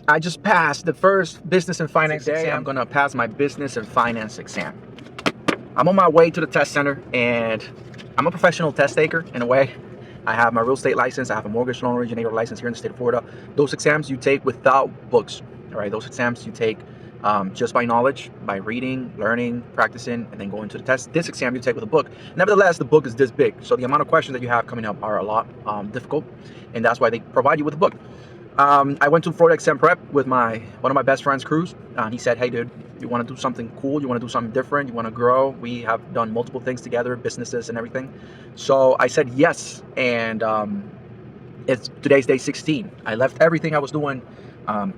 I just passed the first business and finance exam. I'm gonna pass my business and finance exam. I'm on my way to the test center, and I'm a professional test taker in a way. I have my real estate license. I have a mortgage loan originator license here in the state of Florida. Those exams you take without books. All right, those exams you take just by knowledge, by reading, learning, practicing, and then going to the test. This exam you take with a book. Nevertheless, the book is this big, so the amount of questions that you have coming up are a lot difficult, and that's why they provide you with a book. I went to Florida Exam Prep with one of my best friends, Cruz. He said, hey dude, you want to do something cool, you want to do something different, you want to grow. We have done multiple things together, businesses and everything. So I said yes, and today's day 16. I left everything I was doing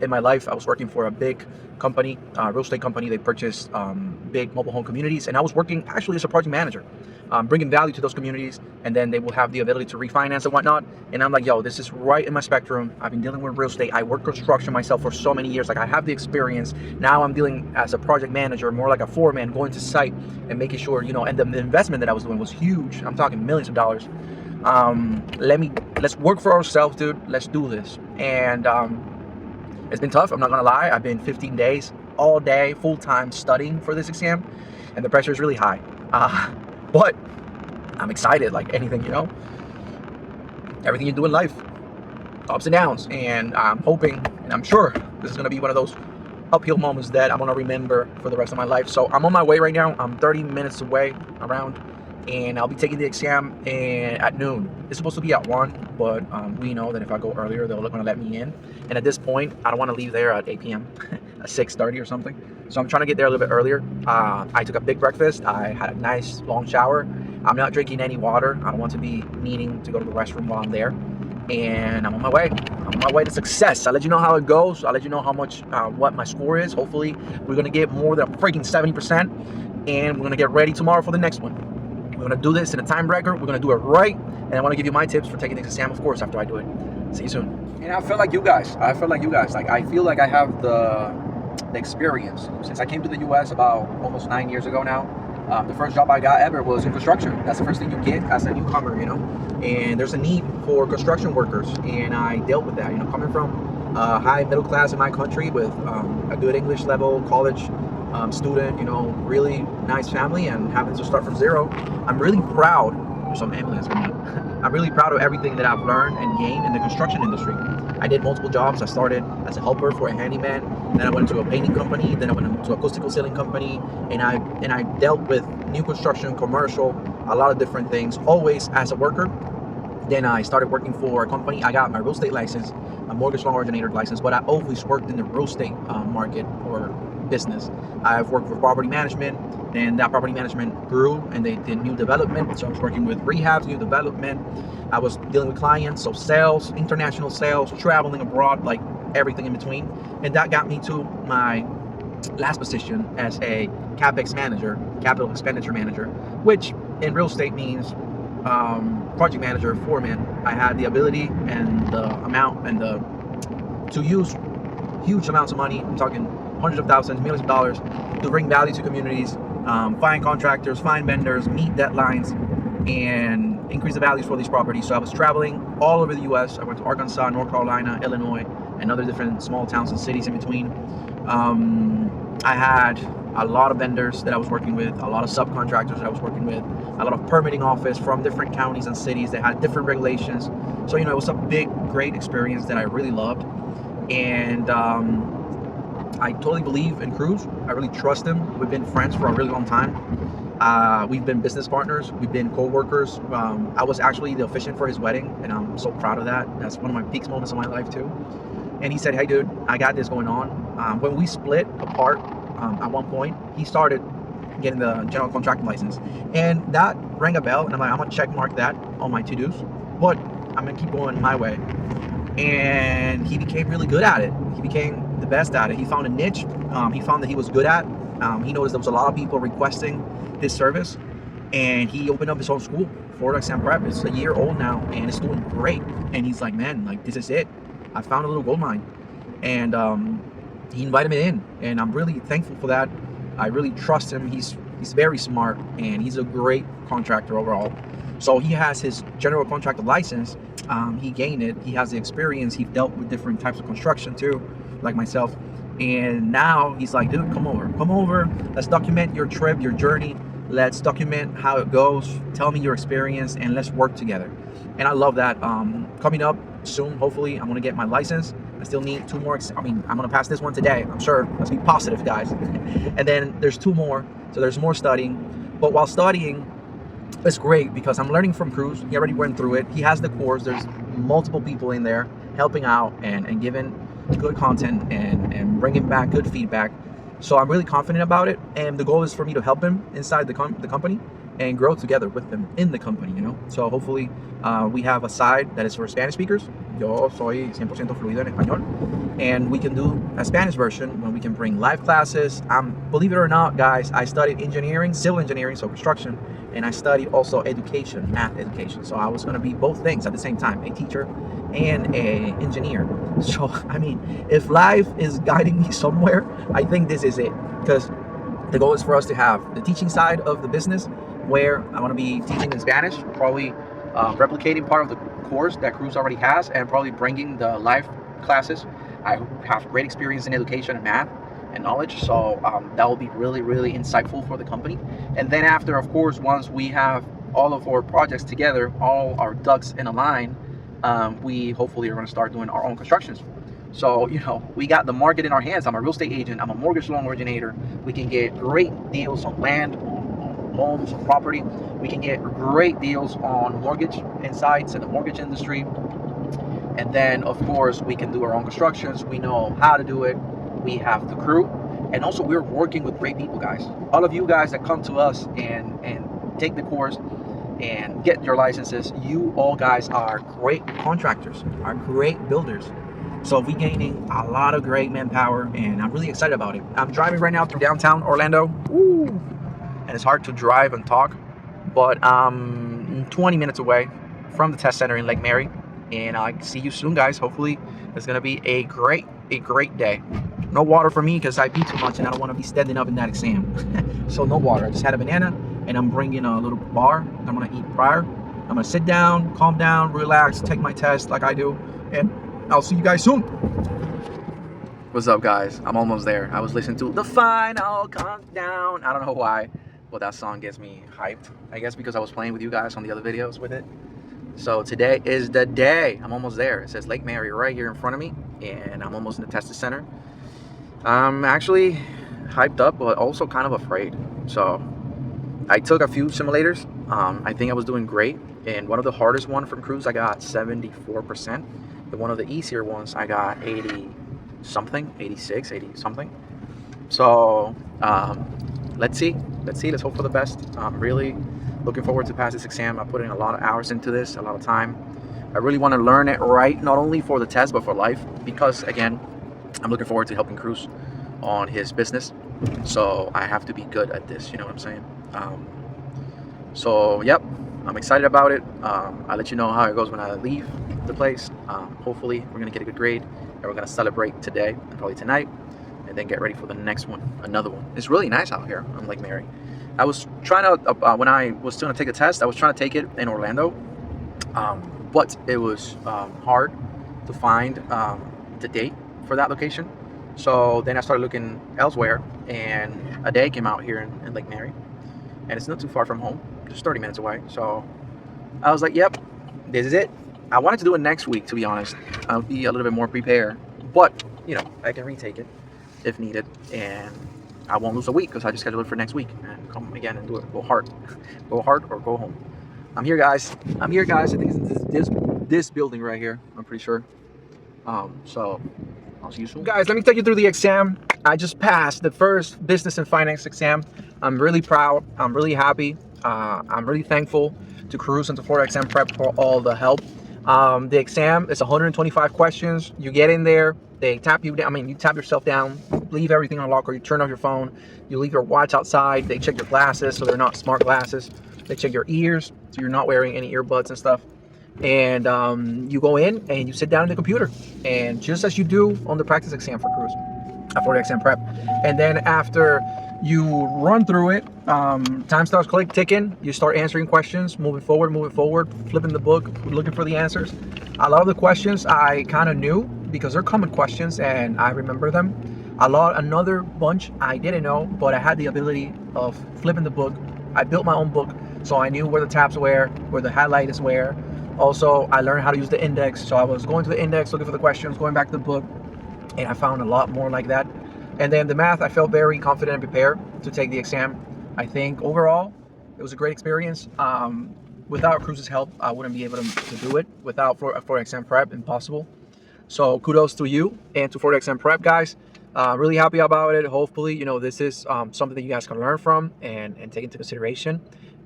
in my life. I was working for a big company, real estate company. They purchased big mobile home communities, and I was working actually as a project manager, bringing value to those communities, and then they will have the ability to refinance and whatnot. And I'm like, yo, this is right in my spectrum. I've been dealing with real estate. I worked construction myself for so many years. Like, I have the experience. Now I'm dealing as a project manager, more like a foreman, going to site and making sure, and the investment that I was doing was huge. I'm talking millions of dollars. Let's work for ourselves, dude. Let's do this. And it's been tough, I'm not gonna lie. I've been 15 days, all day, full-time studying for this exam, and the pressure is really high. But I'm excited, like anything, everything you do in life, ups and downs, and I'm hoping, and I'm sure this is gonna be one of those uphill moments that I'm gonna remember for the rest of my life. So I'm on my way right now. I'm 30 minutes away around, and I'll be taking the exam at noon. It's supposed to be at 1, but we know that if I go earlier, they're gonna let me in. And at this point, I don't wanna leave there at 8 p.m., at 6:30 or something. So I'm trying to get there a little bit earlier. I took a big breakfast. I had a nice long shower. I'm not drinking any water. I don't want to be needing to go to the restroom while I'm there. And I'm on my way. I'm on my way to success. I'll let you know how it goes. I'll let you know how much, what my score is. Hopefully, we're gonna get more than freaking 70%, and we're gonna get ready tomorrow for the next one. We're gonna do this in a time record. We're gonna do it right, and I want to give you my tips for taking the exam, of course, after I do it. See you soon. And I feel like you guys. Like, I feel like I have the experience. Since I came to the U.S. about almost 9 years ago now, the first job I got ever was in construction. That's the first thing you get as a newcomer, And there's a need for construction workers, and I dealt with that. Coming from high middle class in my country with a good English level, college student, really nice family, and having to start from zero. I'm really proud. There's some ambulance coming up. I'm really proud of everything that I've learned and gained in the construction industry. I did multiple jobs. I started as a helper for a handyman, then I went into a painting company, then I went into an acoustical ceiling company, and I dealt with new construction, commercial, a lot of different things, always as a worker. Then I started working for a company. I got my real estate license, a mortgage loan originator license, but I always worked in the real estate market or business. I've worked for property management, and that property management grew, and they did new development. So I was working with rehabs, new development. I was dealing with clients, so sales, international sales, traveling abroad, like everything in between. And that got me to my last position as a CapEx manager, capital expenditure manager, which in real estate means project manager, foreman. I had the ability and the amount and to use huge amounts of money. I'm talking hundreds of thousands, millions of dollars, to bring value to communities, find contractors, find vendors, meet deadlines, and increase the values for these properties. So I was traveling all over the U.S. I went to Arkansas, North Carolina, Illinois, and other different small towns and cities in between. I had a lot of vendors that I was working with, a lot of subcontractors that I was working with, a lot of permitting office from different counties and cities that had different regulations. So, it was a big, great experience that I really loved. And I totally believe in Cruz. I really trust him. We've been friends for a really long time. We've been business partners. We've been co-workers. I was actually the officiant for his wedding, and I'm so proud of that. That's one of my peak moments of my life too. And he said, hey dude, I got this going on. When we split apart, at one point, he started getting the general contracting license, and that rang a bell, and I'm like, I'm gonna check mark that on my to-dos, but I'm gonna keep going my way. And he became really good at it. He became the best at it. He found a niche. He found that he was good at. He noticed there was a lot of people requesting this service, and he opened up his own school, Florida Exam Prep. It's a year old now, and it's doing great. And he's like, man, like, this is it. I found a little gold mine. And he invited me in, and I'm really thankful for that. I really trust him. He's very smart, and he's a great contractor overall. So he has his general contractor license. He gained it. He has the experience. He dealt with different types of construction too. like myself. And now he's like, dude, come over. Let's document your trip, your journey. Let's document how it goes. Tell me your experience, and let's work together. And I love that. Coming up soon, hopefully, I'm gonna get my license. I still need 2 more. I'm gonna pass this one today, I'm sure. Let's be positive, guys. And then there's 2 more, so there's more studying. But while studying, it's great because I'm learning from Cruz. He already went through it. He has the course. There's multiple people in there helping out and giving good content and bringing back good feedback. So I'm really confident about it, and the goal is for me to help him inside the company and grow together with them in the company, you know. So hopefully we have a side that is for Spanish speakers. Yo soy 100% fluido en español, and we can do a Spanish version when we can bring live classes. Believe it or not, guys, I studied engineering, civil engineering, so construction, and I studied also education, math education. So I was going to be both things at the same time, a teacher and a engineer. So I mean, if life is guiding me somewhere, I think this is it, because the goal is for us to have the teaching side of the business, where I want to be teaching in Spanish, probably replicating part of the course that Cruz already has, and probably bringing the live classes. I have great experience in education and math and knowledge, so that will be really, really insightful for the company. And then after, of course, once we have all of our projects together, all our ducks in a line, we hopefully are going to start doing our own constructions. So, you know, we got the market in our hands. I'm a real estate agent. I'm a mortgage loan originator. We can get great deals on land, on homes, on property. We can get great deals on mortgage insights in the mortgage industry. And then, of course, we can do our own constructions. We know how to do it. We have the crew. And also, we're working with great people, guys. All of you guys that come to us and take the course and get your licenses, you all guys are great contractors, are great builders. So we're gaining a lot of great manpower, and I'm really excited about it. I'm driving right now through downtown Orlando. Woo! And it's hard to drive and talk, but I'm 20 minutes away from the test center in Lake Mary, and I'll see you soon, guys. Hopefully it's gonna be a great day. No water for me because I pee too much and I don't want to be standing up in that exam. So no water. I just had a banana, and I'm bringing a little bar that I'm gonna eat prior. I'm gonna sit down, calm down, relax, take my test like I do, and I'll see you guys soon. What's up, guys? I'm almost there. I was listening to the final countdown. I don't know why, but that song gets me hyped. I guess because I was playing with you guys on the other videos with it. So today is the day. I'm almost there. It says Lake Mary right here in front of me, and I'm almost in the testing center. I'm actually hyped up, but also kind of afraid. So I took a few simulators. I think I was doing great. And one of the hardest one from Cruz, I got 74%. And one of the easier ones, I got 80 something, 86, 80 something. So let's see. Let's hope for the best. I'm really looking forward to pass this exam. I put in a lot of hours into this, a lot of time. I really want to learn it right, not only for the test, but for life. Because again, I'm looking forward to helping Cruz on his business. So I have to be good at this, you know what I'm saying? So yep, I'm excited about it. I'll let you know how it goes when I leave the place. Hopefully we're gonna get a good grade, and we're gonna celebrate today and probably tonight, and then get ready for the next one, another one. It's really nice out here on Lake Mary. I was trying to, when I was still gonna take the test, I was trying to take it in Orlando, but it was hard to find the date for that location. So then I started looking elsewhere, and a day came out here in Lake Mary, and it's not too far from home, just 30 minutes away. So I was like, yep, this is it. I wanted to do it next week, to be honest. I'll be a little bit more prepared, but you know, I can retake it if needed, and I won't lose a week because I just scheduled it for next week and come again and do it. Go hard or go home. I'm here, guys. I think it's this building right here, I'm pretty sure. So I'll see you soon. Guys, let me take you through the exam. I just passed the first business and finance exam. I'm really proud. I'm really happy. I'm really thankful to Cruz and to Florida Exam Prep for all the help. The exam is 125 questions. You get in there, they tap you down. I mean, you tap yourself down, leave everything on lock, or you turn off your phone. You leave your watch outside. They check your glasses, so they're not smart glasses. They check your ears, so you're not wearing any earbuds and stuff. And you go in and you sit down in the computer, and just as you do on the practice exam for Cruz, Florida Exam Prep. And then after you run through it, time starts ticking. You start answering questions, moving forward, flipping the book, looking for the answers. A lot of the questions I kind of knew, because they're common questions and I remember them. Another bunch I didn't know, but I had the ability of flipping the book. I built my own book, so I knew where the tabs were, where the highlights were. Also, I learned how to use the index, so I was going to the index, looking for the questions, going back to the book, and I found a lot more like that. And then the math, I felt very confident and prepared to take the exam. I think overall, it was a great experience. Without Cruz's help, I wouldn't be able to do it. Without Florida Exam Prep, impossible. So kudos to you and to Florida Exam Prep, guys. Really happy about it. Hopefully, you know, this is something that you guys can learn from and take into consideration.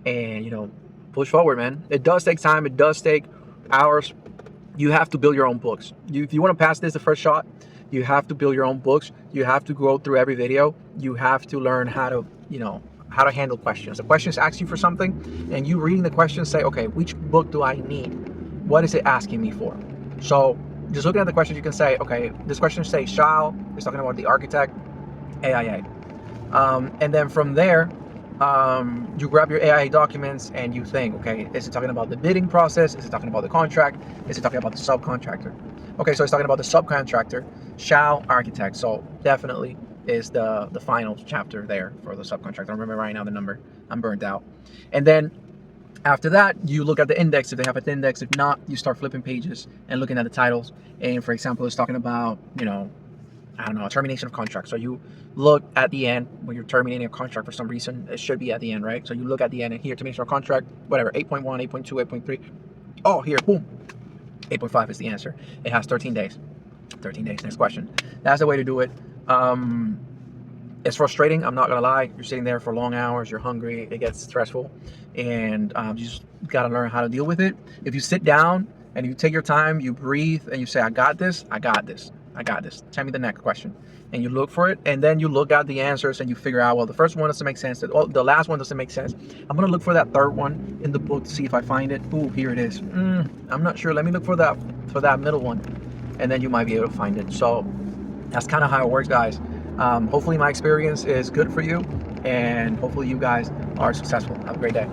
And, you know, push forward, man. It does take time. It does take hours. You have to build your own books. If you want to pass this the first shot, you have to build your own books. You have to go through every video. You have to learn how to, you know, how to handle questions. The questions ask you for something, and you reading the questions say, okay, which book do I need? What is it asking me for? So just looking at the questions, you can say, okay, this question says shall, it's talking about the architect, AIA. And then from there, you grab your AIA documents and you think, okay, is it talking about the bidding process? Is it talking about the contract? Is it talking about the subcontractor? Okay, so it's talking about the subcontractor, shall, architect. So definitely is the final chapter there for the subcontractor. I don't remember right now the number. I'm burnt out. And then after that, you look at the index if they have an index. If not, you start flipping pages and looking at the titles. And for example, it's talking about, you know, I don't know, a termination of contract. So you look at the end when you're terminating a contract for some reason. It should be at the end, right? So you look at the end and here, termination of contract, whatever, 8.1, 8.2, 8.3. Oh, here, boom. 8.5 is the answer. It has 13 days. 13 days. Next question. That's the way to do it. It's frustrating. I'm not gonna lie. You're sitting there for long hours. You're hungry. It gets stressful, and you just gotta learn how to deal with it. If you sit down and you take your time, you breathe, and you say, "I got this. I got this. I got this. Tell me the next question," and you look for it, and then you look at the answers and you figure out, well, the first one doesn't make sense. The last one doesn't make sense. I'm gonna look for that third one in the book to see if I find it. Ooh, here it is. I'm not sure. Let me look for that middle one, and then you might be able to find it. So that's kind of how it works, guys. Hopefully my experience is good for you, and hopefully you guys are successful. Have a great day.